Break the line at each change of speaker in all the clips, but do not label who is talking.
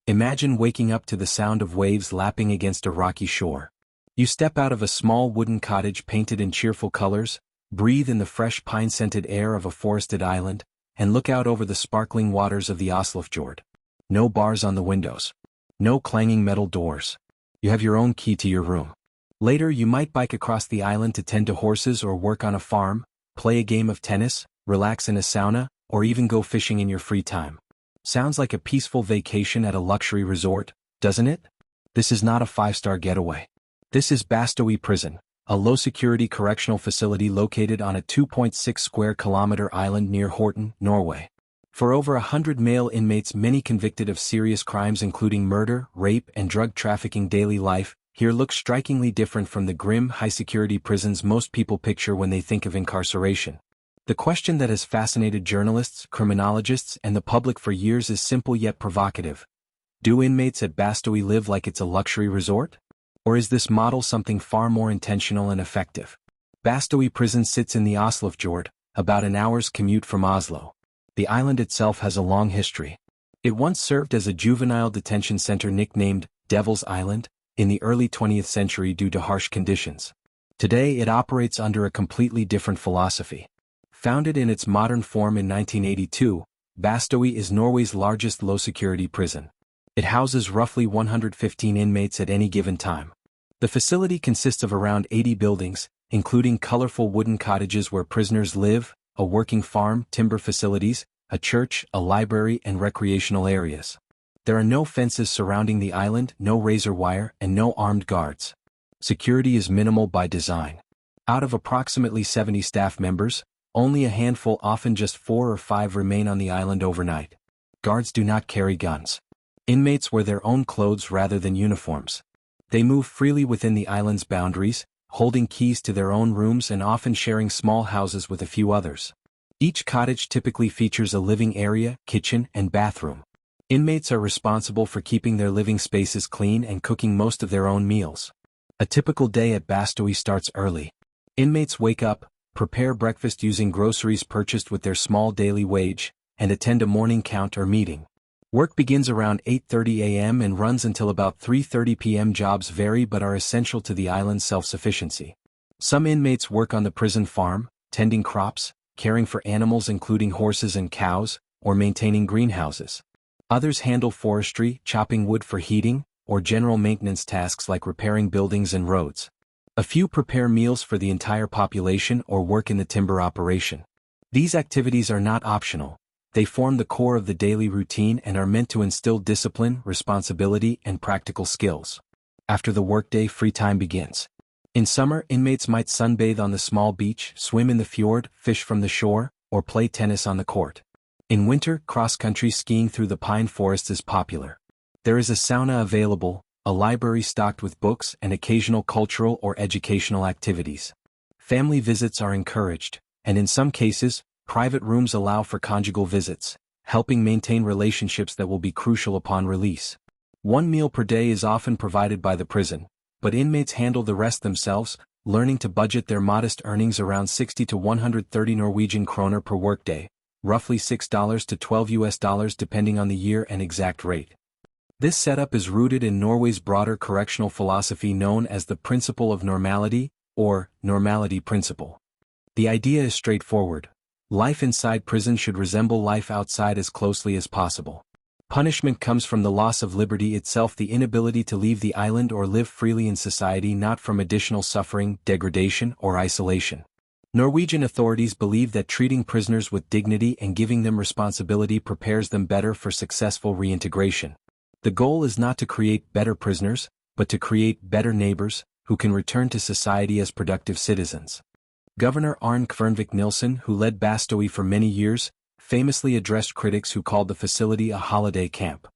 Imagine waking up to the sound of waves lapping against a rocky shore. You step out of a small wooden cottage painted in cheerful colors, breathe in the fresh pine-scented air of a forested island, and look out over the sparkling waters of the Oslofjord. No bars on the windows. No clanging metal doors. You have your own key to your room. Later you might bike across the island to tend to horses or work on a farm, play a game of tennis, relax in a sauna, or even go fishing in your free time. Sounds like a peaceful vacation at a luxury resort, doesn't it? This is not a 5-star getaway. This is Bastøy Prison, a low-security correctional facility located on a 2.6 square kilometer island near Horten, Norway. For over 100 male inmates, many convicted of serious crimes including murder, rape, and drug trafficking, daily life here looks strikingly different from the grim, high-security prisons most people picture when they think of incarceration. The question that has fascinated journalists, criminologists, and the public for years is simple yet provocative. Do inmates at Bastoy live like it's a luxury resort? Or is this model something far more intentional and effective? Bastøy Prison sits in the Oslofjord, about an hour's commute from Oslo. The island itself has a long history. It once served as a juvenile detention center nicknamed Devil's Island in the early 20th century due to harsh conditions. Today it operates under a completely different philosophy. Founded in its modern form in 1982, Bastoy is Norway's largest low-security prison. It houses roughly 115 inmates at any given time. The facility consists of around 80 buildings, including colorful wooden cottages where prisoners live, a working farm, timber facilities, a church, a library, and recreational areas. There are no fences surrounding the island, no razor wire, and no armed guards. Security is minimal by design. Out of approximately 70 staff members, only a handful, often just 4 or 5, remain on the island overnight. Guards do not carry guns. Inmates wear their own clothes rather than uniforms. They move freely within the island's boundaries, holding keys to their own rooms and often sharing small houses with a few others. Each cottage typically features a living area, kitchen, and bathroom. Inmates are responsible for keeping their living spaces clean and cooking most of their own meals. A typical day at Bastoy starts early. Inmates wake up, prepare breakfast using groceries purchased with their small daily wage, and attend a morning count or meeting. Work begins around 8:30 a.m. and runs until about 3:30 p.m. Jobs vary but are essential to the island's self-sufficiency. Some inmates work on the prison farm, tending crops, caring for animals including horses and cows, or maintaining greenhouses. Others handle forestry, chopping wood for heating, or general maintenance tasks like repairing buildings and roads. A few prepare meals for the entire population or work in the timber operation. These activities are not optional. They form the core of the daily routine and are meant to instill discipline, responsibility, and practical skills. After the workday, free time begins. In summer, inmates might sunbathe on the small beach, swim in the fjord, fish from the shore, or play tennis on the court. In winter, cross-country skiing through the pine forest is popular. There is a sauna available, a library stocked with books, and occasional cultural or educational activities. Family visits are encouraged, and in some cases, private rooms allow for conjugal visits, helping maintain relationships that will be crucial upon release. One meal per day is often provided by the prison, but inmates handle the rest themselves, learning to budget their modest earnings around 60 to 130 Norwegian kroner per workday, roughly $6 to $12 depending on the year and exact rate. This setup is rooted in Norway's broader correctional philosophy known as the principle of normality, or Normality principle. The idea is straightforward. Life inside prison should resemble life outside as closely as possible. Punishment comes from the loss of liberty itself, the inability to leave the island or live freely in society, not from additional suffering, degradation, or isolation. Norwegian authorities believe that treating prisoners with dignity and giving them responsibility prepares them better for successful reintegration. The goal is not to create better prisoners, but to create better neighbors, who can return to society as productive citizens. Governor Arne Kvernvik Nilsen, who led Bastoy for many years, famously addressed critics who called the facility a holiday camp.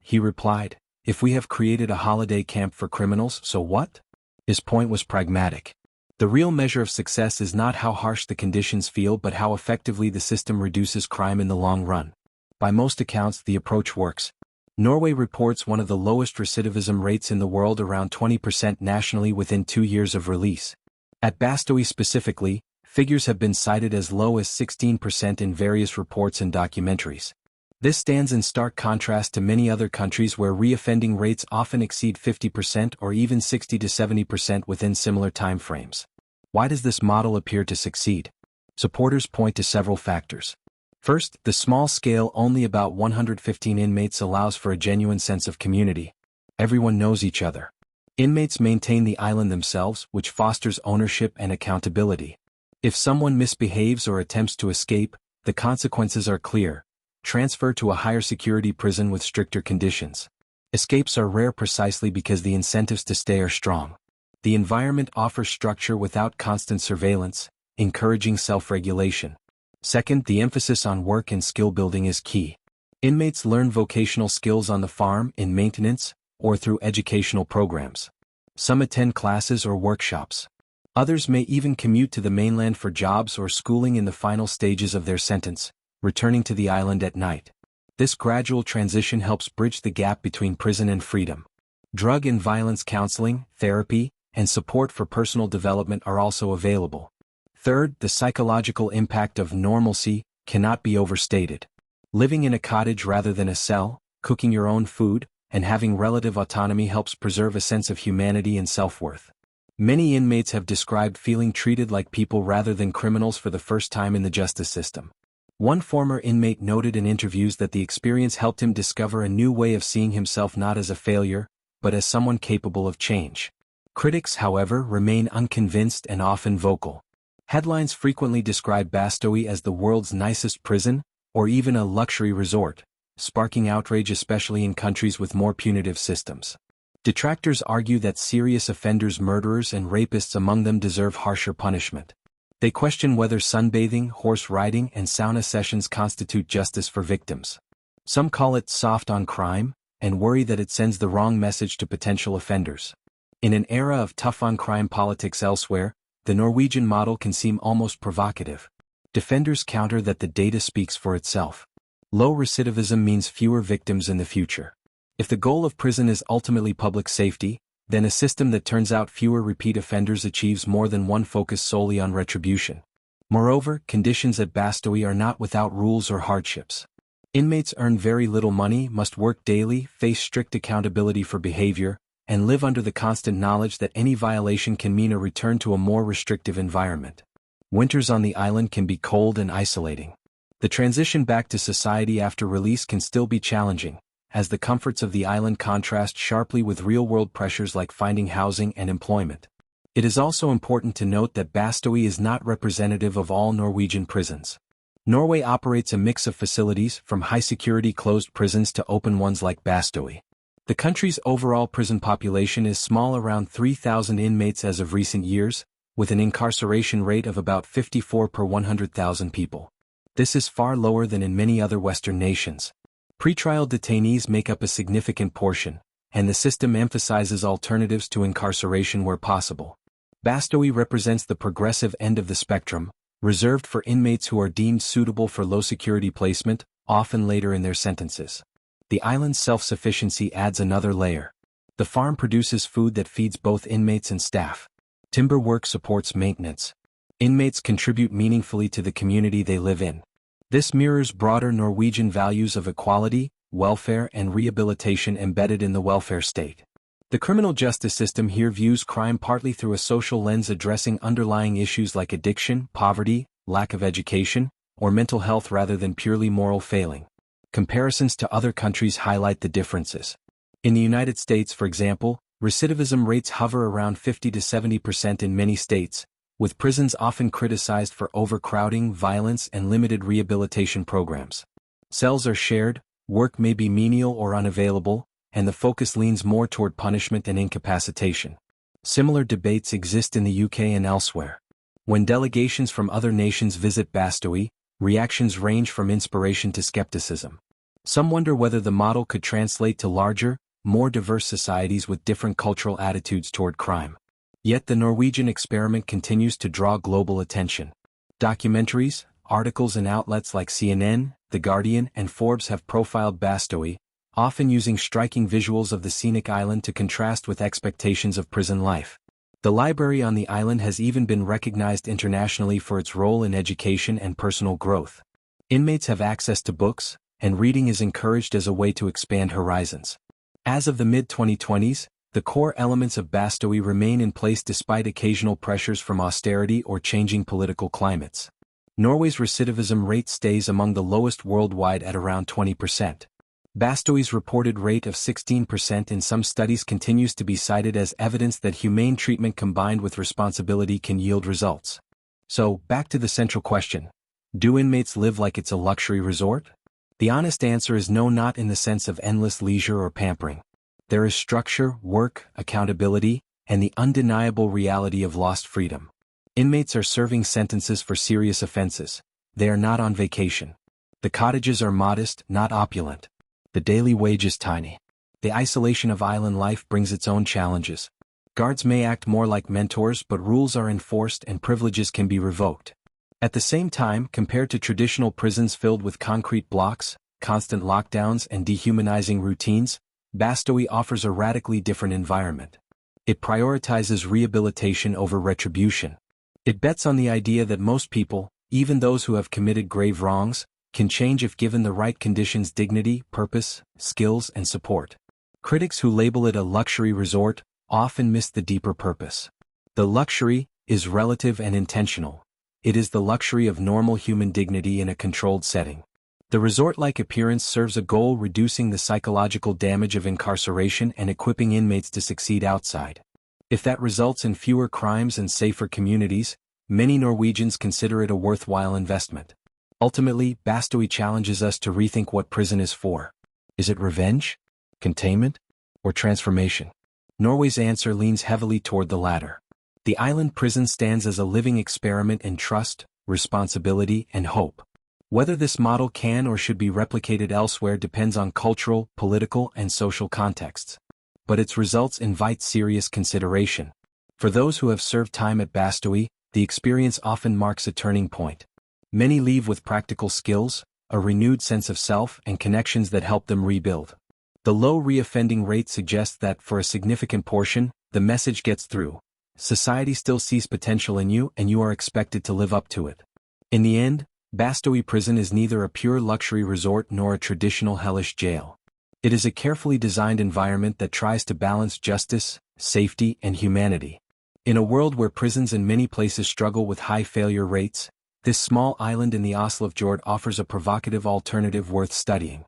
He replied, "If we have created a holiday camp for criminals, so what?" His point was pragmatic. The real measure of success is not how harsh the conditions feel but how effectively the system reduces crime in the long run. By most accounts, the approach works. Norway reports one of the lowest recidivism rates in the world, around 20% nationally within 2 years of release. At Bastoy specifically, figures have been cited as low as 16% in various reports and documentaries. This stands in stark contrast to many other countries where reoffending rates often exceed 50% or even 60 to 70% within similar timeframes. Why does this model appear to succeed? Supporters point to several factors. First, the small scale, only about 115 inmates, allows for a genuine sense of community. Everyone knows each other. Inmates maintain the island themselves, which fosters ownership and accountability. If someone misbehaves or attempts to escape, the consequences are clear: transfer to a higher security prison with stricter conditions. Escapes are rare precisely because the incentives to stay are strong. The environment offers structure without constant surveillance, encouraging self-regulation. Second, the emphasis on work and skill building is key. Inmates learn vocational skills on the farm, in maintenance, or through educational programs. Some attend classes or workshops. Others may even commute to the mainland for jobs or schooling in the final stages of their sentence, returning to the island at night. This gradual transition helps bridge the gap between prison and freedom. Drug and violence counseling, therapy, and support for personal development are also available. Third, the psychological impact of normalcy cannot be overstated. Living in a cottage rather than a cell, cooking your own food, and having relative autonomy helps preserve a sense of humanity and self-worth. Many inmates have described feeling treated like people rather than criminals for the first time in the justice system. One former inmate noted in interviews that the experience helped him discover a new way of seeing himself, not as a failure, but as someone capable of change. Critics, however, remain unconvinced and often vocal. Headlines frequently describe Bastoy as the world's nicest prison, or even a luxury resort, sparking outrage especially in countries with more punitive systems. Detractors argue that serious offenders, murderers and rapists among them, deserve harsher punishment. They question whether sunbathing, horse riding and sauna sessions constitute justice for victims. Some call it soft on crime, and worry that it sends the wrong message to potential offenders. In an era of tough on crime politics elsewhere, the Norwegian model can seem almost provocative. Defenders counter that the data speaks for itself. Low recidivism means fewer victims in the future. If the goal of prison is ultimately public safety, then a system that turns out fewer repeat offenders achieves more than one focus solely on retribution. Moreover, conditions at Bastoy are not without rules or hardships. Inmates earn very little money, must work daily, face strict accountability for behavior, and live under the constant knowledge that any violation can mean a return to a more restrictive environment. Winters on the island can be cold and isolating. The transition back to society after release can still be challenging, as the comforts of the island contrast sharply with real-world pressures like finding housing and employment. It is also important to note that Bastoy is not representative of all Norwegian prisons. Norway operates a mix of facilities, from high-security closed prisons to open ones like Bastoy. The country's overall prison population is small, around 3,000 inmates as of recent years, with an incarceration rate of about 54 per 100,000 people. This is far lower than in many other Western nations. Pretrial detainees make up a significant portion, and the system emphasizes alternatives to incarceration where possible. Bastoy represents the progressive end of the spectrum, reserved for inmates who are deemed suitable for low-security placement, often later in their sentences. The island's self-sufficiency adds another layer. The farm produces food that feeds both inmates and staff. Timber work supports maintenance. Inmates contribute meaningfully to the community they live in. This mirrors broader Norwegian values of equality, welfare and rehabilitation embedded in the welfare state. The criminal justice system here views crime partly through a social lens, addressing underlying issues like addiction, poverty, lack of education, or mental health rather than purely moral failing. Comparisons to other countries highlight the differences. In the United States, for example, recidivism rates hover around 50 to 70% in many states, with prisons often criticized for overcrowding, violence, and limited rehabilitation programs. Cells are shared, work may be menial or unavailable, and the focus leans more toward punishment and incapacitation. Similar debates exist in the UK and elsewhere. When delegations from other nations visit Bastoy, reactions range from inspiration to skepticism. Some wonder whether the model could translate to larger, more diverse societies with different cultural attitudes toward crime. Yet the Norwegian experiment continues to draw global attention. Documentaries, articles and outlets like CNN, The Guardian and Forbes have profiled Bastoy, often using striking visuals of the scenic island to contrast with expectations of prison life. The library on the island has even been recognized internationally for its role in education and personal growth. Inmates have access to books, and reading is encouraged as a way to expand horizons. As of the mid-2020s, the core elements of Bastoy remain in place despite occasional pressures from austerity or changing political climates. Norway's recidivism rate stays among the lowest worldwide at around 20%. Bastoy's reported rate of 16% in some studies continues to be cited as evidence that humane treatment combined with responsibility can yield results. So, back to the central question. Do inmates live like it's a luxury resort? The honest answer is no, not in the sense of endless leisure or pampering. There is structure, work, accountability, and the undeniable reality of lost freedom. Inmates are serving sentences for serious offenses. They are not on vacation. The cottages are modest, not opulent. The daily wage is tiny. The isolation of island life brings its own challenges. Guards may act more like mentors, but rules are enforced and privileges can be revoked. At the same time, compared to traditional prisons filled with concrete blocks, constant lockdowns, and dehumanizing routines, Bastoy offers a radically different environment. It prioritizes rehabilitation over retribution. It bets on the idea that most people, even those who have committed grave wrongs, can change if given the right conditions: dignity, purpose, skills, and support. Critics who label it a luxury resort often miss the deeper purpose. The luxury is relative and intentional. It is the luxury of normal human dignity in a controlled setting. The resort-like appearance serves a goal: reducing the psychological damage of incarceration and equipping inmates to succeed outside. If that results in fewer crimes and safer communities, many Norwegians consider it a worthwhile investment. Ultimately, Bastoy challenges us to rethink what prison is for. Is it revenge, containment, or transformation? Norway's answer leans heavily toward the latter. The island prison stands as a living experiment in trust, responsibility, and hope. Whether this model can or should be replicated elsewhere depends on cultural, political, and social contexts. But its results invite serious consideration. For those who have served time at Bastoy, the experience often marks a turning point. Many leave with practical skills, a renewed sense of self, and connections that help them rebuild. The low reoffending rate suggests that, for a significant portion, the message gets through. Society still sees potential in you, and you are expected to live up to it. In the end, Bastoy Prison is neither a pure luxury resort nor a traditional hellish jail. It is a carefully designed environment that tries to balance justice, safety, and humanity. In a world where prisons in many places struggle with high failure rates, this small island in the Fjord offers a provocative alternative worth studying.